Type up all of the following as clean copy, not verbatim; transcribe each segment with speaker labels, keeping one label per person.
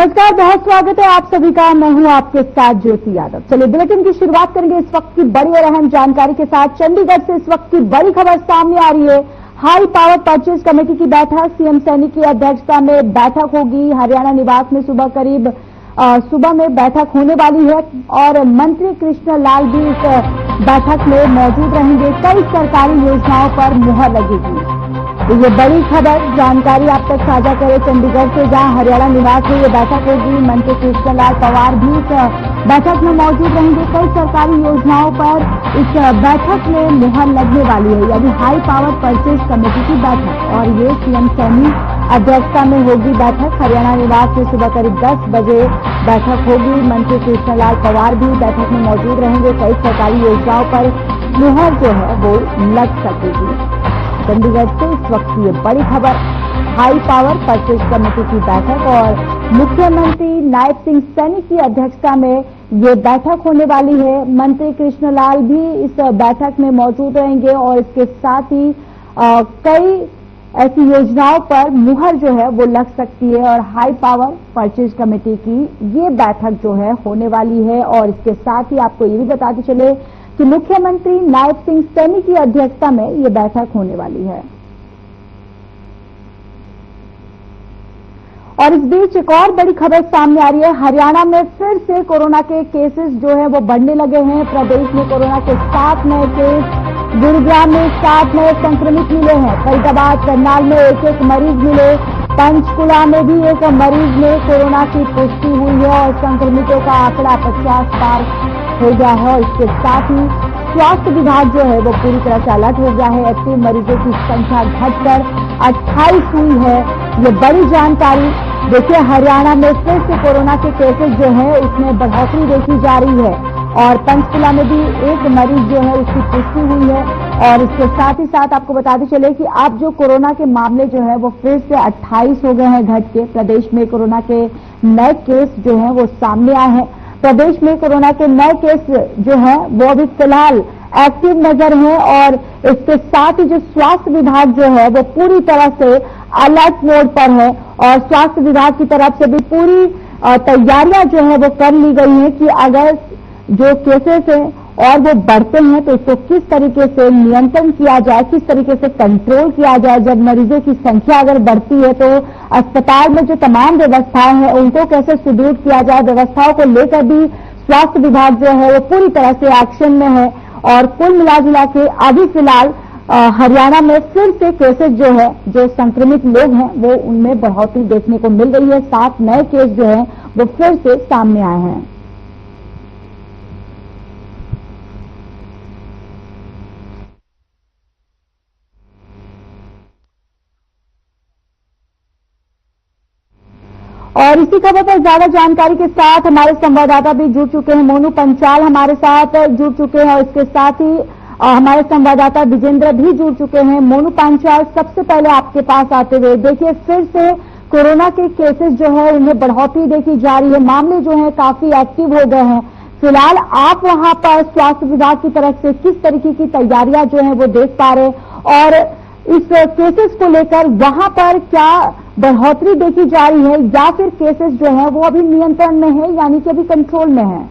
Speaker 1: नमस्कार, बहुत स्वागत है आप सभी का। मैं हूं आपके साथ ज्योति यादव। चलिए बुलेटिन की शुरुआत करेंगे इस वक्त की बड़ी और अहम जानकारी के साथ। चंडीगढ़ से इस वक्त की बड़ी खबर सामने आ रही है। हाई पावर परचेज कमेटी की बैठक, सीएम सैनी की अध्यक्षता में बैठक होगी। हरियाणा निवास में सुबह में बैठक होने वाली है और मंत्री कृष्ण लाल भी इस बैठक में मौजूद रहेंगे। कई सरकारी योजनाओं पर मुहर लगेगी। तो ये बड़ी खबर जानकारी आप तक साझा करें चंडीगढ़ से, जहां हरियाणा निवास में ये बैठक होगी। मंत्री कृष्ण लाल पंवार भी इस बैठक में मौजूद रहेंगे। कई सरकारी योजनाओं पर इस बैठक में मुहर लगने वाली है, यानी हाई पावर परचेज कमेटी की बैठक, और ये सीएम सैनी अध्यक्षता में होगी बैठक। हरियाणा निवास में सुबह करीब 10 बजे बैठक होगी। मंत्री कृष्ण लाल पंवार भी बैठक में मौजूद रहेंगे। कई सरकारी योजनाओं पर मुहर जो है वो लग सकेगी। चंडीगढ़ से इस वक्त की ये बड़ी खबर, हाई पावर परचेज कमेटी की बैठक और मुख्यमंत्री नायब सिंह सैनी की अध्यक्षता में ये बैठक होने वाली है। मंत्री कृष्ण लाल भी इस बैठक में मौजूद रहेंगे और इसके साथ ही कई ऐसी योजनाओं पर मुहर जो है वो लग सकती है और हाई पावर परचेज कमेटी की ये बैठक जो है होने वाली है। और इसके साथ ही आपको ये भी बताते चले कि मुख्यमंत्री नायब सिंह सैनी की अध्यक्षता में ये बैठक होने वाली है। और इस बीच एक और बड़ी खबर सामने आ रही है। हरियाणा में फिर से कोरोना के केसेस जो है वो बढ़ने लगे हैं। प्रदेश में कोरोना के 7 नए केस, गुरुग्राम में 7 नए संक्रमित मिले हैं। फरीदाबाद, करनाल में एक मरीज मिले। पंचकुला में भी एक मरीज में कोरोना की पुष्टि हुई है और संक्रमितों का आंकड़ा 50 पार हो गया है। और इसके साथ ही स्वास्थ्य विभाग जो है वो पूरी तरह से अलर्ट हो गया है। एक्टिव मरीजों की संख्या घटकर 28 हुई है। ये बड़ी जानकारी देखिए, हरियाणा में फिर से कोरोना के केसेस जो है उसमें बढ़ोतरी देखी जा रही है और पंचकुला में भी एक मरीज जो है उसकी पुष्टि हुई है। और इसके साथ ही साथ आपको बताते चले कि अब जो कोरोना के मामले जो है वो फिर से 28 हो गए हैं घट के। प्रदेश में कोरोना के नए केस जो है वो सामने आए हैं। प्रदेश में कोरोना के नए केस जो है वो अभी फिलहाल एक्टिव नजर है और इसके साथ ही जो स्वास्थ्य विभाग जो है वो पूरी तरह से अलर्ट मोड पर है और स्वास्थ्य विभाग की तरफ से भी पूरी तैयारियां जो है वो कर ली गई है कि अगर जो केसेस हैं और वो बढ़ते हैं तो इसको किस तरीके से नियंत्रण किया जाए, किस तरीके से कंट्रोल किया जाए। जब मरीजों की संख्या अगर बढ़ती है तो अस्पताल में जो तमाम व्यवस्थाएं हैं उनको कैसे सुदृढ़ किया जाए। व्यवस्थाओं को लेकर भी स्वास्थ्य विभाग जो है वो पूरी तरह से एक्शन में है। और कुल मिला के अभी फिलहाल हरियाणा में फिर से केसेस जो है, जो संक्रमित लोग हैं वो उनमें बढ़ोतरी देखने को मिल रही है। 7 नए केस जो है वो फिर से सामने आए हैं। और इसी खबर पर ज्यादा जानकारी के साथ हमारे संवाददाता भी जुड़ चुके हैं। मोनू पंचाल हमारे साथ जुड़ चुके हैं और इसके साथ ही हमारे संवाददाता विजेंद्र भी जुड़ चुके हैं। मोनू पंचाल, सबसे पहले आपके पास आते हुए, देखिए फिर से कोरोना के केसेस जो है उनमें बढ़ोतरी देखी जा रही है। मामले जो है काफी एक्टिव हो गए हैं। फिलहाल आप वहां पर स्वास्थ्य विभाग की तरफ से किस तरीके की तैयारियां जो है वो देख पा रहे हैं और इस केसेस को लेकर वहां पर क्या बढ़ोतरी देखी जा रही है या फिर केसेस जो है वो अभी नियंत्रण में है, यानी कि अभी कंट्रोल में है?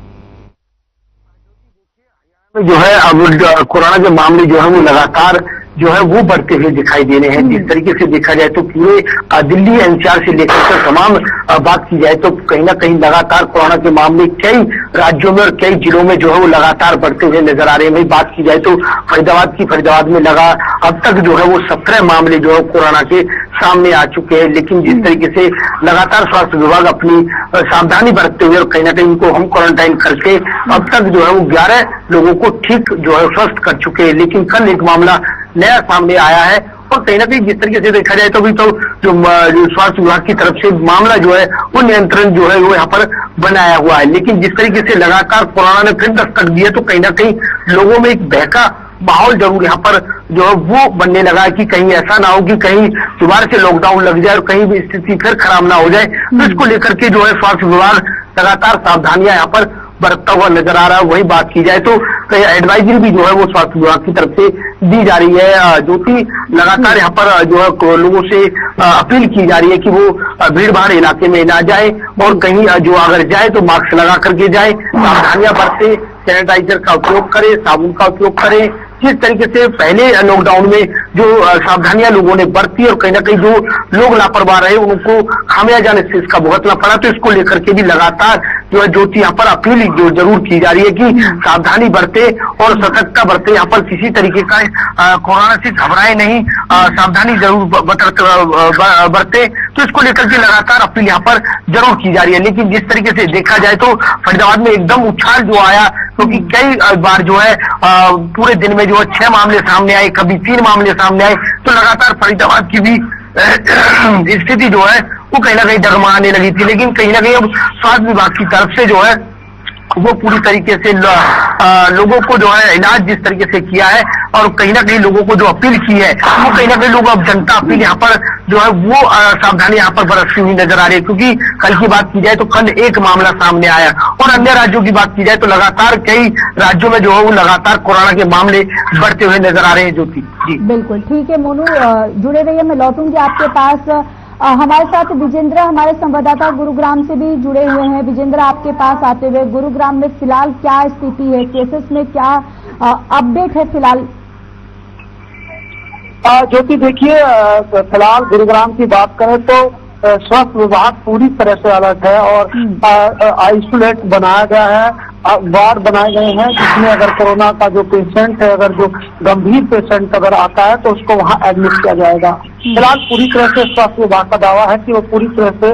Speaker 2: जो है अब कोरोना के मामले जो है वो लगातार जो है वो बढ़ते हुए दिखाई दे रहे हैं। जिस तरीके से देखा जाए तो पूरे दिल्ली एनसीआर से लेकर के तमाम बात की जाए तो कहीं ना कहीं लगातार कोरोना के मामले कई राज्यों में और कई जिलों में जो है वो लगातार बढ़ते हुए नजर आ रहे हैं। वही बात की जाए तो फरीदाबाद में लगा अब तक जो है वो 17 मामले जो है कोरोना के सामने आ चुके हैं। लेकिन जिस तरीके से लगातार स्वास्थ्य विभाग अपनी सावधानी बरतते हुए और कहीं ना कहीं उनको होम क्वारंटाइन करके अब तक जो है वो 11 लोगों को ठीक जो है स्वस्थ कर चुके हैं। लेकिन कल एक मामला नया सामने आया है और कहीं ना कहीं जिस तरीके से देखा जाए तो भी तो जो स्वास्थ्य विभाग की तरफ से मामला जो है वो नियंत्रण जो है वो यहाँ पर बनाया हुआ है। लेकिन जिस तरीके से लगातार कोरोना ने फिर दस्तक दी है तो कहीं ना कहीं लोगों में एक बहका माहौल जरूर यहाँ पर जो है वो बनने लगा है कि कहीं ऐसा ना हो कि कहीं दोबारा से लॉकडाउन लग जाए और कहीं भी स्थिति फिर खराब ना हो जाए। तो इसको लेकर के जो है स्वास्थ्य विभाग लगातार सावधानियां यहाँ पर बरतता हुआ नजर आ रहा है। वही बात की जाए तो एडवाइजरी भी जो है वो स्वास्थ्य विभाग की तरफ से दी जा रही है। जो कि लगातार यहाँ पर जो है लोगों से अपील की जा रही है कि वो भीड़ भाड़ इलाके में ना जाए और कहीं जो अगर जाए तो मास्क लगा करके जाए, सावधानियां बरते, सैनिटाइजर का उपयोग करे, साबुन का उपयोग करे। जिस तरीके से पहले लॉकडाउन में जो सावधानियां लोगों ने बरती और कहीं ना कहीं जो लोग लापरवाह रहे उनको खामियाजा से इसका भुगतना पड़ा, तो इसको लेकर के भी लगातार जो है ज्योति यहाँ पर अपील जो जरूर की जा रही है कि सावधानी बरते और सतर्कता बरते। यहाँ पर किसी तरीके का कोरोना से घबराए नहीं, सावधानी जरूर बरते। तो इसको लेकर के लगातार अपील यहाँ पर जरूर की जा रही है। लेकिन जिस तरीके से देखा जाए तो फरीदाबाद में एकदम उछाल जो आया, क्योंकि कई बार जो है पूरे दिन में जो है 6 मामले सामने आए, कभी 3 मामले सामने आए, तो लगातार फरीदाबाद की भी स्थिति जो है वो कहीं ना कहीं डगमगाने लगी थी। लेकिन कहीं ना कहीं अब स्वास्थ्य विभाग की तरफ से जो है वो पूरी तरीके से लोगों को जो है इलाज जिस तरीके से किया है और कहीं ना कहीं लोगों को जो अपील की है वो कहीं ना कहीं लोग अब जनता अपील यहाँ पर जो है वो सावधानी यहाँ पर बरतती हुई नजर आ रही है। क्योंकि कल की बात की जाए तो कल एक मामला सामने आया और अन्य राज्यों की बात की जाए तो लगातार कई राज्यों में जो है वो लगातार कोरोना के मामले बढ़ते हुए नजर आ रहे हैं। ज्योति जी
Speaker 1: बिल्कुल ठीक है मोनू, जुड़े रहिए, मैं लौटूंगी आपके पास। हमारे साथ विजेंद्र हमारे संवाददाता गुरुग्राम से भी जुड़े हुए हैं। विजेंद्र, आपके पास आते हुए गुरुग्राम में फिलहाल क्या स्थिति है, केसेस में क्या अपडेट है फिलहाल?
Speaker 3: ज्योति देखिए, फिलहाल गुरुग्राम की बात करें तो स्वास्थ्य विभाग पूरी तरह से अलर्ट है और आइसोलेट बनाया गया है, वार्ड बनाए गए हैं जिसमें अगर कोरोना का जो पेशेंट है, अगर जो गंभीर पेशेंट अगर आता है तो उसको वहां एडमिट किया जाएगा। फिलहाल पूरी तरह से स्वास्थ्य विभाग का दावा है कि वो पूरी तरह से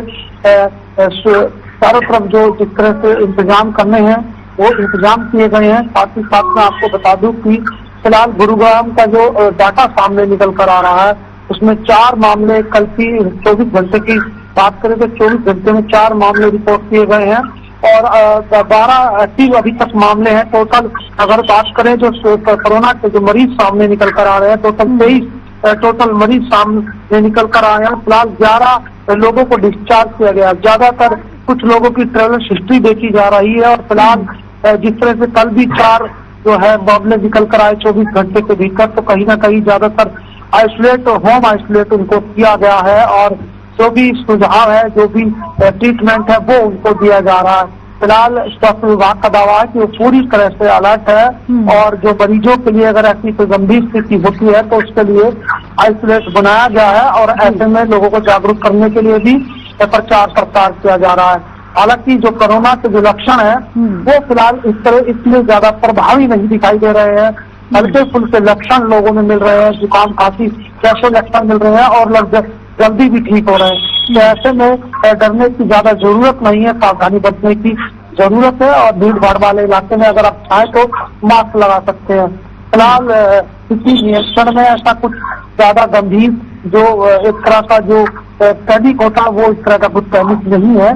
Speaker 3: चारों तरफ जो जिस तरह से इंतजाम करने हैं वो इंतजाम किए गए हैं। साथ ही साथ मैं आपको बता दूं कि फिलहाल गुरुग्राम का जो डाटा सामने निकल कर आ रहा है उसमें 4 मामले, कल की 24 घंटे की बात करें तो 24 घंटे में 4 मामले रिपोर्ट किए गए हैं और 12 एक्टिव अभी तक मामले हैं। टोटल अगर बात करें जो कोरोना के जो मरीज सामने निकल कर आ रहे हैं, टोटल 23 टोटल मरीज सामने निकल कर आए हैं। फिलहाल 11 लोगों को डिस्चार्ज किया गया। ज्यादातर कुछ लोगों की ट्रेवल हिस्ट्री देखी जा रही है और फिलहाल जिस तरह से कल भी 4 जो है मामले निकल कर आए 24 घंटे के भीतर, तो कहीं ना कहीं ज्यादातर आइसोलेट, होम आइसोलेट उनको किया गया है और जो भी सुझाव है, जो भी ट्रीटमेंट है वो उनको दिया जा रहा है। फिलहाल स्वास्थ्य विभाग का दावा है कि वो पूरी तरह से अलर्ट है और जो मरीजों के लिए अगर ऐसी कोई गंभीर स्थिति होती है तो उसके लिए आइसोलेट बनाया गया है और ऐसे में लोगों को जागरूक करने के लिए भी प्रचार प्रसार किया जा रहा है। हालांकि जो कोरोना के जो लक्षण है वो फिलहाल इस तरह इतने ज्यादा प्रभावी नहीं दिखाई दे रहे हैं। हल्के फुल्के लक्षण लोगों में मिल रहे हैं, जुकाम खांसी जैसे लक्षण मिल रहे हैं और लगभग जल्दी भी ठीक हो रहे हैं। तो ऐसे में डरने की ज्यादा जरूरत नहीं है, सावधानी बरतने की जरूरत है और भीड़ भाड़ वाले इलाके में अगर आप चाहें तो मास्क लगा सकते हैं। फिलहाल किसी नियंत्रण में ऐसा कुछ ज्यादा गंभीर जो एक तरह का जो पैनिक होता है वो इस तरह का कुछ पैनिक नहीं है।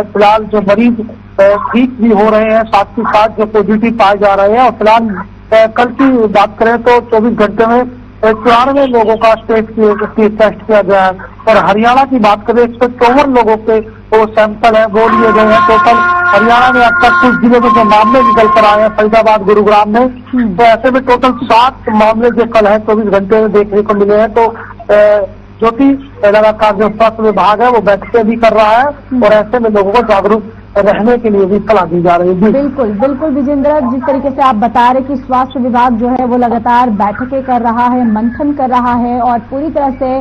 Speaker 3: फिलहाल जो मरीज ठीक भी हो रहे हैं, साथ ही साथ जो पॉजिटिव पाए जा रहे हैं और फिलहाल कल की बात करें तो 24 घंटे में 94 लोगों का टेस्ट किया गया है और हरियाणा की बात करें 154 लोगों के वो सैंपल है वो लिए गए हैं। टोटल हरियाणा में अब तक कुछ जिले में जो मामले निकल कर आए हैं फरीदाबाद, गुरुग्राम में, तो ऐसे में टोटल 7 मामले जो कल है 24 घंटे में देखने को मिले हैं। तो जो कि लगातार जो स्वास्थ्य विभाग है वो बैठकें भी कर रहा है और ऐसे में लोगों को जागरूक रहने के लिए भी सलाह दी जा रही है।
Speaker 1: बिल्कुल बिल्कुल विजेंद्र, जिस तरीके से आप बता रहे कि स्वास्थ्य विभाग जो है वो लगातार बैठकें कर रहा है, मंथन कर रहा है और पूरी तरह से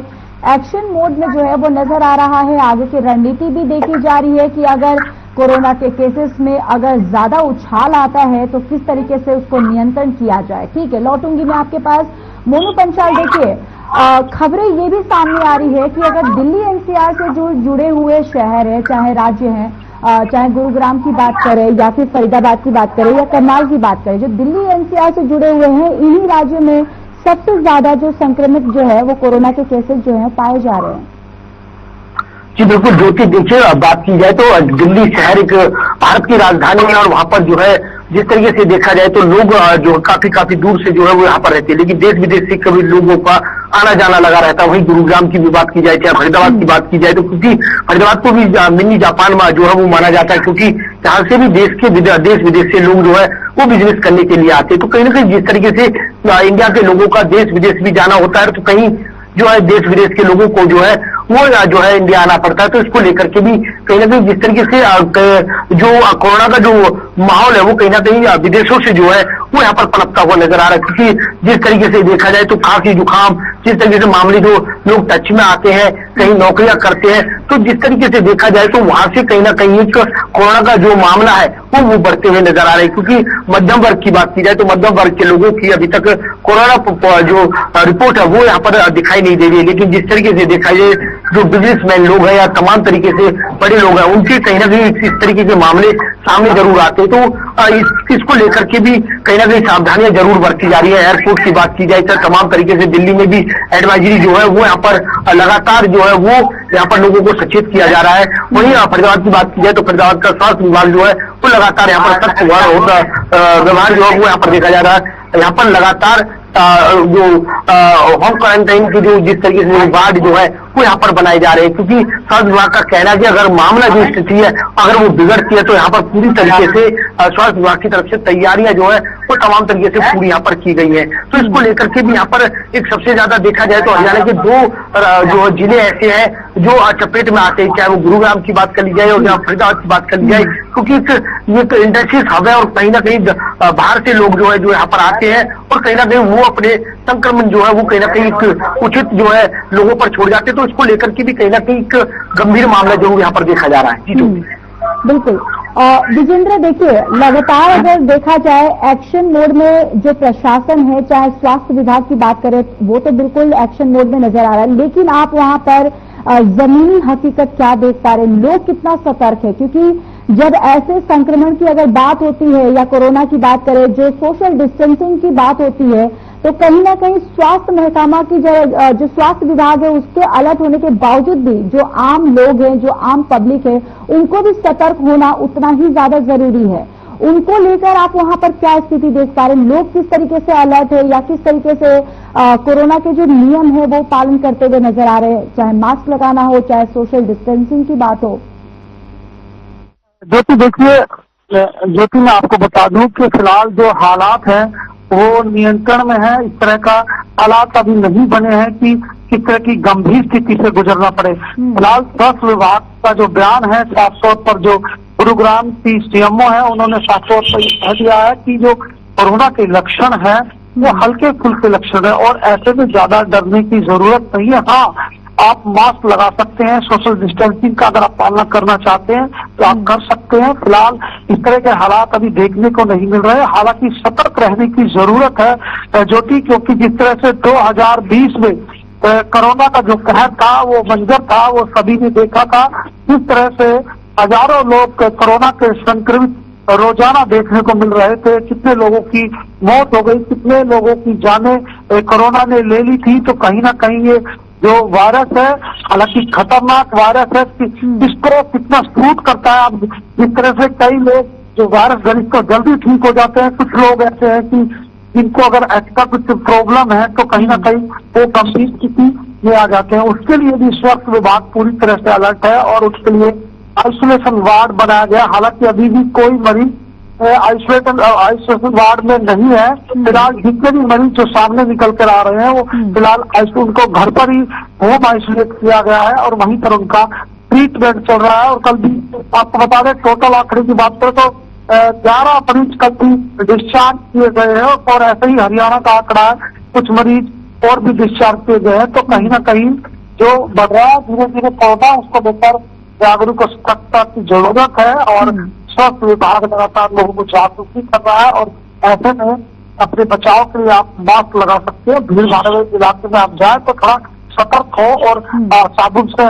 Speaker 1: एक्शन मोड में जो है वो नजर आ रहा है। आगे की रणनीति भी देखी जा रही है कि अगर कोरोना के केसेस में अगर ज्यादा उछाल आता है तो किस तरीके से उसको नियंत्रण किया जाए। ठीक है, लौटूंगी मैं आपके पास। मोनू पंचाल, देखिए खबरें ये भी सामने आ रही है कि अगर दिल्ली एनसीआर से जो जुड़े हुए शहर है, चाहे राज्य हैं, चाहे गुरुग्राम की बात करें या फिर फरीदाबाद की बात करें या करनाल की बात करें, जो दिल्ली एनसीआर से जुड़े हुए हैं, इन्हीं राज्यों में सबसे ज्यादा जो संक्रमित जो है वो कोरोना के केसेस जो है पाए जा रहे हैं।
Speaker 2: जी बिल्कुल ज्योति, देखिए बात की जाए तो दिल्ली शहर एक भारत की राजधानी है और वहां पर जो है जिस तरीके से देखा जाए तो लोग जो काफी दूर से जो है वो यहाँ पर रहते हैं, लेकिन देश विदेश से कभी लोगों का आना जाना लगा रहता है। वहीं गुरुग्राम की भी बात की जाए, चाहे फरीदाबाद की बात की जाए, तो क्योंकि फरीदाबाद को भी मिनी जापान में जो है वो माना जाता है, क्योंकि यहाँ से भी देश विदेश से लोग जो है वो बिजनेस करने के लिए आते हैं। तो कहीं ना कहीं जिस तरीके से इंडिया के लोगों का देश विदेश भी जाना होता है, तो कहीं जो है देश विदेश के लोगों को जो है वो जो है इंडिया आना पड़ता है। तो इसको लेकर के भी कहीं ना कहीं जिस तरीके से जो कोरोना का जो माहौल है वो कहीं ना कहीं विदेशों से जो है वो यहाँ पर पनपता हुआ नजर आ रहा है। क्योंकि जिस तरीके से देखा जाए तो खांसी जुकाम, जिस तरीके से मामले जो लोग टच में आते हैं, कहीं नौकरियां करते हैं, तो जिस तरीके से देखा जाए तो वहां से कहीं ना कहीं एक कोरोना का जो मामला है वो बढ़ते हुए नजर आ रहा है। क्योंकि मध्यम वर्ग की बात की जाए तो मध्यम वर्ग के लोगों की अभी तक कोरोना जो रिपोर्ट है वो यहाँ पर दिखाई नहीं दे रही है। लेकिन जिस तरीके से देखा जाए जो बिजनेसमैन लोग हैं या तमाम तरीके से बड़े लोग हैं, उनके कहीं ना कहीं इस तरीके के मामले सामने जरूर आते हैं। तो इसको लेकर के भी कहीं ना कहीं सावधानियां जरूर बरती जा रही है। एयरपोर्ट की बात की जाए तो तमाम तरीके से दिल्ली में भी एडवाइजरी जो है वो यहाँ पर लगातार जो है वो यहाँ पर लोगों को सचेत किया जा रहा है। वहीं फरीदाबाद की बात की जाए तो फरीदाबाद का स्वास्थ्य विभाग जो है वो लगातार यहाँ पर सख्त व्यवहार जो है वो यहाँ पर देखा जा रहा है। यहाँ पर लगातार जो होम क्वारंटाइन की जो जिस तरीके से वार्ड जो है वो यहाँ पर बनाए जा रहे हैं। क्योंकि स्वास्थ्य विभाग का कहना है कि अगर मामला जो स्थिति है अगर वो बिगड़ती है तो यहाँ पर पूरी तरीके से स्वास्थ्य विभाग की तरफ से तैयारियां जो है वो तमाम तरीके से पूरी यहाँ पर की गई है। तो इसको लेकर के भी यहाँ पर एक सबसे ज्यादा देखा जाए तो हरियाणा के दो जो जिले ऐसे हैं जो चपेट में आते हैं, चाहे वो गुरुग्राम की बात कर ली जाए और जहाँ फरीदाबाद की बात कर ली जाए, क्योंकि एक इंडस्ट्रीज हब है और कहीं ना कहीं बाहर से लोग जो है जो यहाँ पर आते हैं और कहीं ना कहीं वो अपने संक्रमण जो है वो कहीं ना कहीं उचित जो है लोगों पर छोड़ जाते हैं। तो इसको लेकर के भी कहीं ना कहीं एक गंभीर मामला जो यहाँ पर देखा जा रहा है। जी
Speaker 1: बिल्कुल। विजेंद्र, देखिए लगातार अगर देखा जाए एक्शन मोड में जो प्रशासन है, चाहे स्वास्थ्य विभाग की बात करें वो तो बिल्कुल एक्शन मोड में नजर आ रहा है, लेकिन आप वहां पर जमीनी हकीकत क्या देख पा रहे हैं, लोग कितना सतर्क है? क्योंकि जब ऐसे संक्रमण की अगर बात होती है या कोरोना की बात करें, जो सोशल डिस्टेंसिंग की बात होती है, तो कहीं ना कहीं स्वास्थ्य महकमा की जो स्वास्थ्य विभाग है उसके अलर्ट होने के बावजूद भी जो आम लोग हैं, जो आम पब्लिक है, उनको भी सतर्क होना उतना ही ज्यादा जरूरी है। उनको लेकर आप वहां पर क्या स्थिति देख पा रहे हैं? लोग किस तरीके से अलर्ट है या किस तरीके से कोरोना के जो नियम है वो पालन करते हुए नजर आ रहे हैं, चाहे मास्क लगाना हो, चाहे सोशल डिस्टेंसिंग की बात हो?
Speaker 3: ज्योति, देखिए ज्योति, मैं आपको बता दूं कि फिलहाल जो हालात हैं वो नियंत्रण में है। इस तरह का हालात अभी नहीं बने हैं कि किस तरह की गंभीर स्थिति से गुजरना पड़े। फिलहाल स्वास्थ्य विभाग का जो बयान है, साफ तौर पर जो गुरुग्राम की सीएमओ है उन्होंने साफ तौर पर कह दिया है कि जो कोरोना के लक्षण है वो हल्के फुल्के लक्षण है और ऐसे में ज्यादा डरने की जरूरत नहीं है। हाँ, आप मास्क लगा सकते हैं, सोशल डिस्टेंसिंग का अगर आप पालना करना चाहते हैं तो आप कर सकते हैं। फिलहाल इस तरह के हालात अभी देखने को नहीं मिल रहे। हालांकि सतर्क रहने की जरूरत है ज्योति, क्योंकि जिस तरह से 2020 में कोरोना का जो कहर था, वो मंजर था, वो सभी ने देखा था। जिस तरह से हजारों लोग कोरोना के संक्रमित रोजाना देखने को मिल रहे थे, कितने लोगों की मौत हो गई, कितने लोगों की जानें कोरोना ने ले ली थी। तो कहीं ना कहीं ये जो वायरस है, हालांकि खतरनाक वायरस है, इसको कितना स्फूट करता है। अब जिस तरह से कई लोग जो वायरस जनित को जल्दी ठीक हो जाते हैं, कुछ लोग ऐसे हैं कि जिनको अगर ऐसा कुछ प्रॉब्लम है तो कहीं ना कहीं वो गंभीर स्थिति में आ जाते हैं। उसके लिए भी स्वास्थ्य विभाग पूरी तरह से अलर्ट है और उसके लिए आइसोलेशन वार्ड बनाया गया। हालांकि अभी भी कोई मरीज आइसोलेशन वार्ड में नहीं है। फिलहाल जितने भी मरीज जो सामने निकल कर आ रहे हैं वो फिलहाल उनको घर पर ही होम आइसोलेट किया गया है और वहीं पर उनका ट्रीटमेंट चल रहा है। और कल भी आपको बता दें, टोटल आंकड़े की बात करें तो 11 मरीज कल भी डिस्चार्ज किए गए हैं और ऐसे ही हरियाणा का आंकड़ा है, कुछ मरीज और भी डिस्चार्ज किए गए हैं। तो कहीं ना कहीं जो बढ़ रहा है धीरे धीरे कोरोना, उसको लेकर जागरूक सतर्कता की जरूरत है और स्वास्थ्य विभाग लगातार लोगों को जागरूक कर रहा है। और ऐसे में अपने बचाव के लिए आप मास्क लगा सकते हैं। भीड़ भाड़ वाले इलाके में आप जाए तो थोड़ा सतर्क हो और साबुन से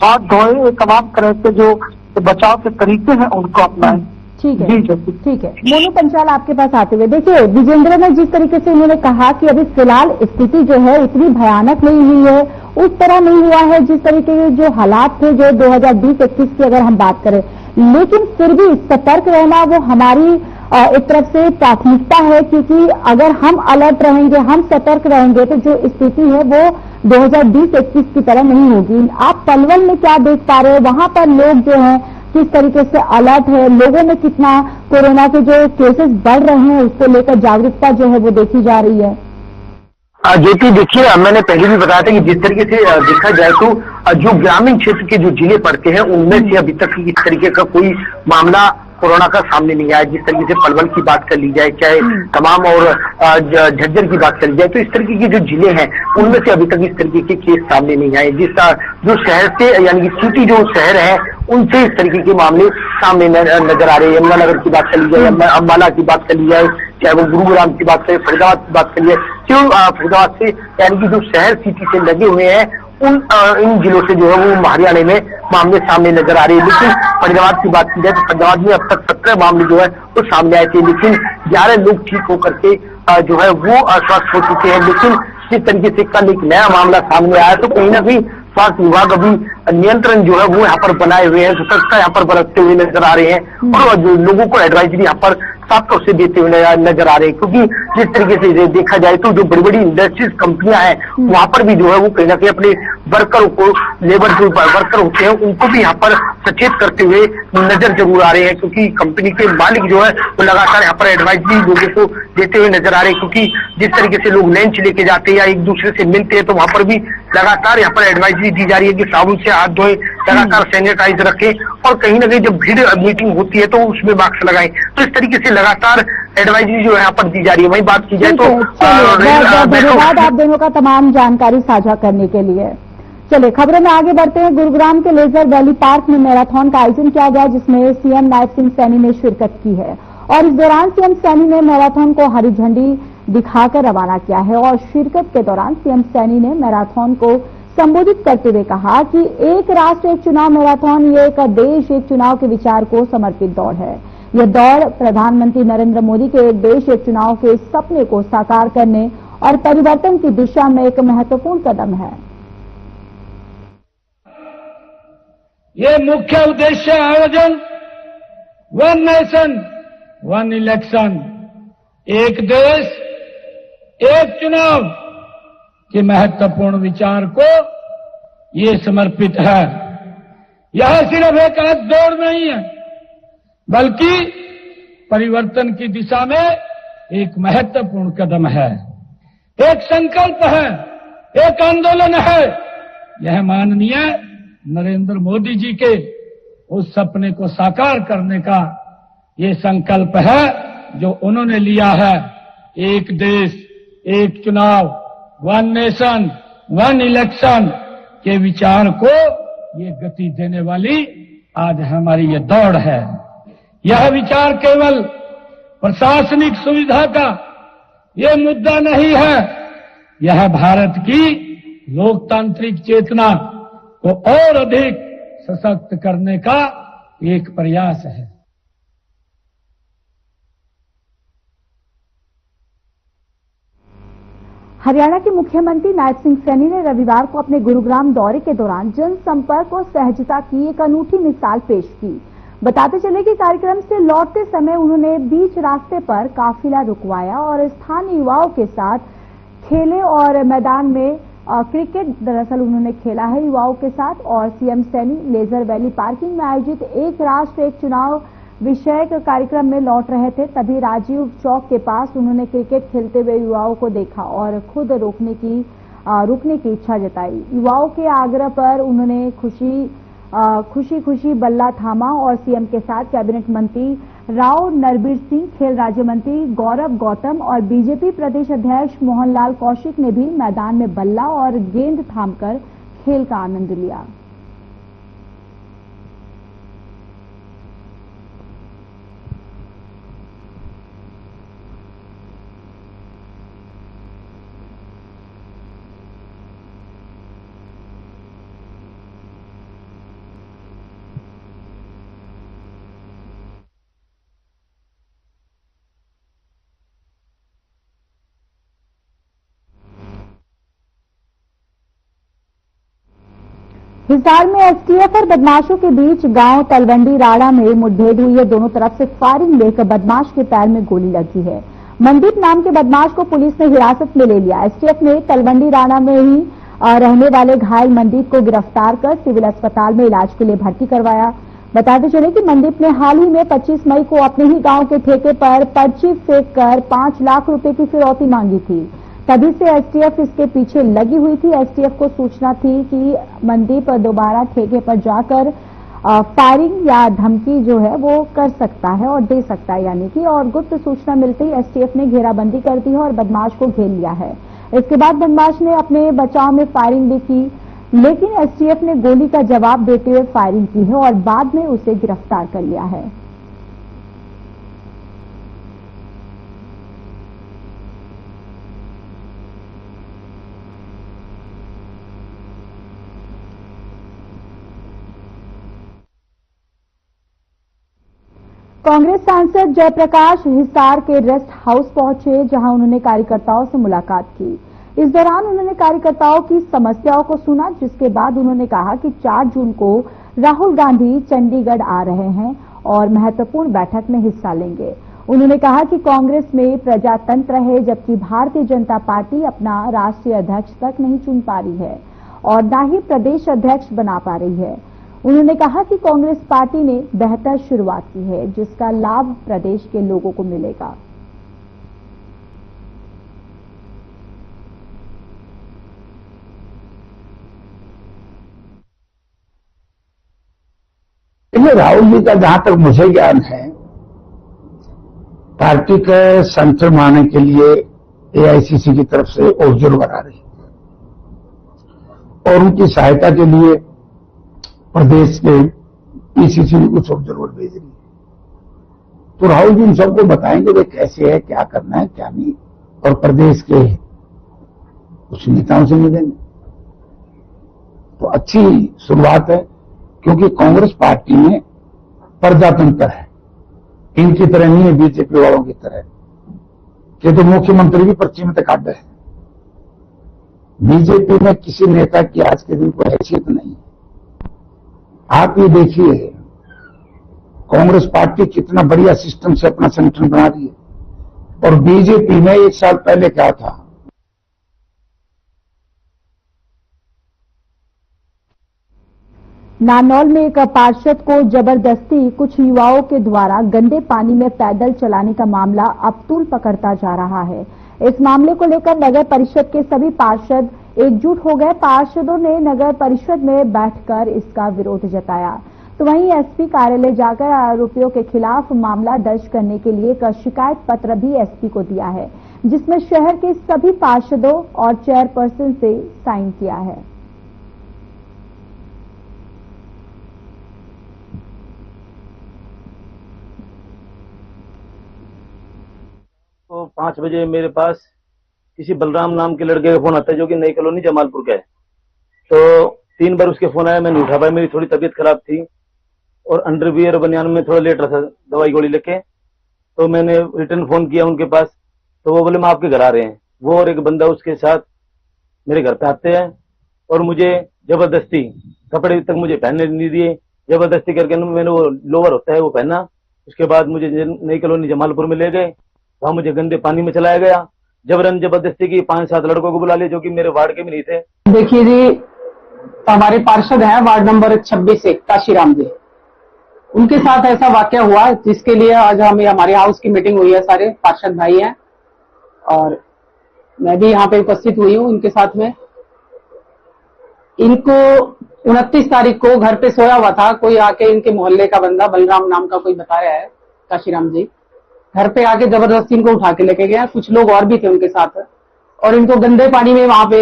Speaker 3: हाथ धोए। ये तमाम तरह के जो बचाव के तरीके हैं उनको अपनाएं।
Speaker 1: ठीक है, ठीक है। मोनू पंचाल, आपके पास आते हुए देखिए, विजेंद्र ने जिस तरीके से उन्होंने कहा कि अभी फिलहाल स्थिति जो है इतनी भयानक नहीं हुई है, उस तरह नहीं हुआ है जिस तरीके के जो हालात थे जो 2020-21 की अगर हम बात करें, लेकिन फिर भी सतर्क रहना वो हमारी एक तरफ से प्राथमिकता है, क्योंकि अगर हम अलर्ट रहेंगे, हम सतर्क रहेंगे, तो जो स्थिति है वो 2020-21 की तरह नहीं होगी। आप पलवल में क्या देख पा रहे हो? वहां पर लोग जो हैं किस तरीके से अलर्ट है, लोगों में कितना कोरोना के जो केसेस बढ़ रहे हैं उसको लेकर जागरूकता जो है वो देखी जा रही है?
Speaker 2: ज्योति, देखिए, मैंने पहले भी बताया था कि जिस तरीके से देखा जाए तो जो ग्रामीण क्षेत्र के जो जिले पड़ते हैं उनमें से अभी तक इस तरीके का कोई मामला कोरोना का सामने नहीं आया। जिस तरीके से पलवल की बात कर ली जाए, चाहे तमाम और झज्जर की बात कर ली जाए, तो इस तरीके के जो जिले हैं उनमें से अभी तक इस तरीके के केस सामने नहीं आए। जो शहर से, यानी कि सिटी जो शहर है, उनसे इस तरीके के मामले सामने नजर आ रहे हैं। यमुनानगर की बात कर ली जाए, अम्बाला की बात कर ली जाए, चाहे वो गुरुग्राम की बात करें, फरीदाबाद की बात करिए, क्यों फरीदाबाद से, यानी कि जो शहर सिटी से लगे हुए हैं इन जिलों से जो है वो हरियाणा में मामले सामने नजर आ रहे हैं। लेकिन फरीदाबाद की बात की जाए तो फरीदाबाद में अब तक 17 मामले जो है वो सामने आए थे, लेकिन 11 लोग ठीक होकर के जो है वो स्वस्थ हो चुके हैं। लेकिन जिस तरीके से कल एक नया मामला सामने आया तो कहीं ना कहीं स्वास्थ्य विभाग अभी नियंत्रण जो है वो यहाँ पर बनाए हुए हैं, सतर्कता यहाँ पर बरतते हुए नजर आ रहे हैं और जो लोगों को एडवाइजरी यहाँ पर साफ तौर से देते हुए नजर आ रहे हैं। क्योंकि जिस तरीके से देखा जाए तो जो बड़ी बड़ी इंडस्ट्रीज कंपनियां हैं वहां पर भी जो है वो कहीं ना कहीं अपने वर्करों को, लेबर जो वर्कर होते हैं उनको भी यहाँ पर सचेत करते हुए नजर जरूर आ रहे हैं, क्योंकि कंपनी के मालिक जो है वो लगातार यहाँ पर एडवाइजरी लोगों को देते हुए नजर आ रहे हैं। क्योंकि जिस तरीके से लोग लंच लेके जाते हैं या एक दूसरे से मिलते हैं तो वहां पर भी लगातार यहाँ पर एडवाइजरी दी जा रही है कि साबुन से हाथ धोएं, लगातार सैनिटाइज रखें और कहीं ना कहीं जब भीड़ मीटिंग होती है तो उसमें मास्क लगाएं। तो इस तरीके से लगातार एडवाइजरी जो है यहाँ पर दी जा रही है। वही बात की जाए तो
Speaker 1: धन्यवाद आप दोनों का तमाम जानकारी साझा करने के लिए। चलिए खबरों में आगे बढ़ते हैं। गुरुग्राम के लेजर वैली पार्क में मैराथन का आयोजन किया गया, जिसमें सीएम नायब सिंह सैनी ने शिरकत की है और इस दौरान सीएम सैनी ने मैराथन को हरी झंडी दिखाकर रवाना किया है और शिरकत के दौरान सीएम सैनी ने मैराथन को संबोधित करते हुए कहा कि एक राष्ट्र एक चुनाव मैराथन, ये एक देश एक चुनाव के विचार को समर्पित दौड़ है। यह दौड़ प्रधानमंत्री नरेंद्र मोदी के एक देश एक चुनाव के सपने को साकार करने और परिवर्तन की दिशा में एक महत्वपूर्ण कदम है।
Speaker 4: ये मुख्य उद्देश्य आयोजन वन नेशन वन इलेक्शन, एक देश एक चुनाव के महत्वपूर्ण विचार को ये समर्पित है। यह सिर्फ एक आध दौड़ नहीं है, बल्कि परिवर्तन की दिशा में एक महत्वपूर्ण कदम है, एक संकल्प है, एक आंदोलन है। यह माननीय नरेंद्र मोदी जी के उस सपने को साकार करने का ये संकल्प है जो उन्होंने लिया है। एक देश एक चुनाव, वन नेशन वन इलेक्शन के विचार को ये गति देने वाली आज हमारी ये दौड़ है। यह विचार केवल प्रशासनिक सुविधा का ये मुद्दा नहीं है, यह भारत की लोकतांत्रिक चेतना को और अधिक सशक्त करने का एक प्रयास है।
Speaker 1: हरियाणा के मुख्यमंत्री नायब सिंह सैनी ने रविवार को अपने गुरुग्राम दौरे के दौरान जनसंपर्क और सहजता की एक अनूठी मिसाल पेश की। बताते चले कि कार्यक्रम से लौटते समय उन्होंने बीच रास्ते पर काफिला रुकवाया और स्थानीय युवाओं के साथ खेले और मैदान में क्रिकेट दरअसल उन्होंने खेला है युवाओं के साथ। और CM Saini leisure valley parking में आयोजित एक राष्ट्र एक चुनाव विषयक कार्यक्रम में लौट रहे थे, तभी राजीव चौक के पास उन्होंने क्रिकेट खेलते हुए युवाओं को देखा और खुद रुकने की इच्छा जताई। युवाओं के आग्रह पर उन्होंने खुशी बल्ला थामा और सीएम के साथ कैबिनेट मंत्री राव नरबीर सिंह, खेल राज्य मंत्री गौरव गौतम और बीजेपी प्रदेश अध्यक्ष मोहनलाल कौशिक ने भी मैदान में बल्ला और गेंद थामकर खेल का आनंद लिया। हिसार में एसटीएफ और बदमाशों के बीच गांव तलवंडी राड़ा में मुठभेड़ हुई है। दोनों तरफ से फायरिंग लेकर बदमाश के पैर में गोली लगी है। मनदीप नाम के बदमाश को पुलिस ने हिरासत में ले लिया। एसटीएफ ने तलवंडी राड़ा में ही रहने वाले घायल मनदीप को गिरफ्तार कर सिविल अस्पताल में इलाज के लिए भर्ती करवाया। बताते चले कि मनदीप ने हाल ही में 25 मई को अपने ही गांव के ठेके पर पर्ची फेंक कर 5 लाख रुपए की फिरौती मांगी थी। तभी से एसटीएफ इसके पीछे लगी हुई थी। एसटीएफ को सूचना थी कि मनदीप दोबारा ठेके पर जाकर फायरिंग या धमकी जो है वो कर सकता है और दे सकता है यानी कि, और गुप्त सूचना मिलते ही एसटीएफ ने घेराबंदी कर दी है और बदमाश को घेर लिया है। इसके बाद बदमाश ने अपने बचाव में फायरिंग भी की, लेकिन एसटीएफ ने गोली का जवाब देते हुए फायरिंग की है और बाद में उसे गिरफ्तार कर लिया है। कांग्रेस सांसद जयप्रकाश हिसार के रेस्ट हाउस पहुंचे, जहां उन्होंने कार्यकर्ताओं से मुलाकात की। इस दौरान उन्होंने कार्यकर्ताओं की समस्याओं को सुना, जिसके बाद उन्होंने कहा कि 4 जून को राहुल गांधी चंडीगढ़ आ रहे हैं और महत्वपूर्ण बैठक में हिस्सा लेंगे। उन्होंने कहा कि कांग्रेस में प्रजातंत्र है, जबकि भारतीय जनता पार्टी अपना राष्ट्रीय अध्यक्ष तक नहीं चुन पा रही है और न ही प्रदेश अध्यक्ष बना पा रही है। उन्होंने कहा कि कांग्रेस पार्टी ने बेहतर शुरुआत की है, जिसका लाभ प्रदेश के लोगों को मिलेगा।
Speaker 5: राहुल जी का जहां तक मुझे ज्ञान है, पार्टी के सेंटर बनाने के लिए एआईसीसी की तरफ से ऑब्जर्वर बना रही है और उनकी सहायता के लिए प्रदेश के पीसीसी भी कुछ ऑब्जर्वर भेज रही है। तो राहुल जी इन सबको बताएंगे वे कैसे है, क्या करना है क्या नहीं, और प्रदेश के कुछ नेताओं से मिलेंगे। तो अच्छी शुरुआत है, क्योंकि कांग्रेस पार्टी में प्रजातंत्र है, इनकी तरह नहीं है बीजेपी वालों की तरह कि तो मुख्यमंत्री भी पर्ची में काट रहे हैं। बीजेपी में किसी नेता की आज के दिन कोई हैसियत नहीं है। आप ये देखिए कांग्रेस पार्टी कितना बढ़िया सिस्टम से अपना संगठन बना रही है, और बीजेपी में 1 साल पहले क्या था।
Speaker 1: नारनौल में एक पार्षद को जबरदस्ती कुछ युवाओं के द्वारा गंदे पानी में पैदल चलाने का मामला अब तूल पकड़ता जा रहा है। इस मामले को लेकर नगर परिषद के सभी पार्षद एकजुट हो गए। पार्षदों ने नगर परिषद में बैठकर इसका विरोध जताया। तो वहीं एसपी कार्यालय जाकर आरोपियों के खिलाफ मामला दर्ज करने के लिए एक शिकायत पत्र भी एसपी को दिया है, जिसमें शहर के सभी पार्षदों और चेयरपर्सन से साइन किया है।
Speaker 6: तो 5 बजे मेरे पास किसी बलराम नाम के लड़के का फोन आता है, जो कि नई कॉलोनी जमालपुर का है। तो 3 बार उसके फोन आया, मैं नहीं उठा पाया, मेरी थोड़ी तबीयत खराब थी और अंडरवियर बनियान में थोड़ा लेट रहा था दवाई गोली लेके। तो मैंने रिटर्न फोन किया उनके पास, तो वो बोले मैं आपके घर आ रहे हैं। वो और एक बंदा उसके साथ मेरे घर पे आते हैं और मुझे जबरदस्ती कपड़े तक मुझे पहनने नहीं दिए। जबरदस्ती करके मैंने वो लोअर होता है वो पहना। उसके बाद मुझे नई कॉलोनी जमालपुर में ले गए, वहां मुझे गंदे पानी में चलाया गया। जबरन जबरदस्ती की 5-7 लड़कों को बुला लिए, जो कि मेरे वार्ड के भी नहीं थे।
Speaker 7: देखिए जी, हमारे पार्षद हैं वार्ड नंबर 26 से काशीराम जी, उनके साथ ऐसा वाकया हुआ जिसके लिए आज हमारे हाउस की मीटिंग हुई है। सारे पार्षद भाई हैं और मैं भी यहाँ पे उपस्थित हुई हूँ इनके साथ में। इनको 29 तारीख को घर पे सोया हुआ था, कोई आके इनके मोहल्ले का बंदा बलराम नाम का कोई बताया है, काशीराम जी घर पे आके जबरदस्ती इनको उठा के लेके गया। कुछ लोग और भी थे उनके साथ और इनको गंदे पानी में वहां पे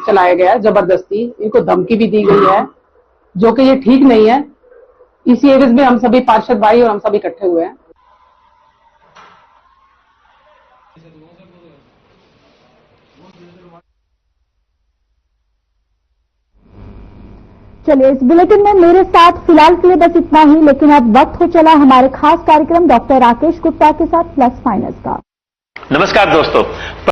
Speaker 7: चलाया गया जबरदस्ती। इनको धमकी भी दी गई है, जो कि ये ठीक नहीं है। इसी एवज में हम सभी पार्षद भाई और हम सभी इकट्ठे हुए हैं।
Speaker 1: चलिए, इस बुलेटिन में मेरे साथ फिलहाल के लिए बस इतना ही, लेकिन अब वक्त हो चला हमारे खास कार्यक्रम डॉक्टर राकेश गुप्ता के साथ प्लस फाइनल्स का।
Speaker 8: नमस्कार दोस्तों।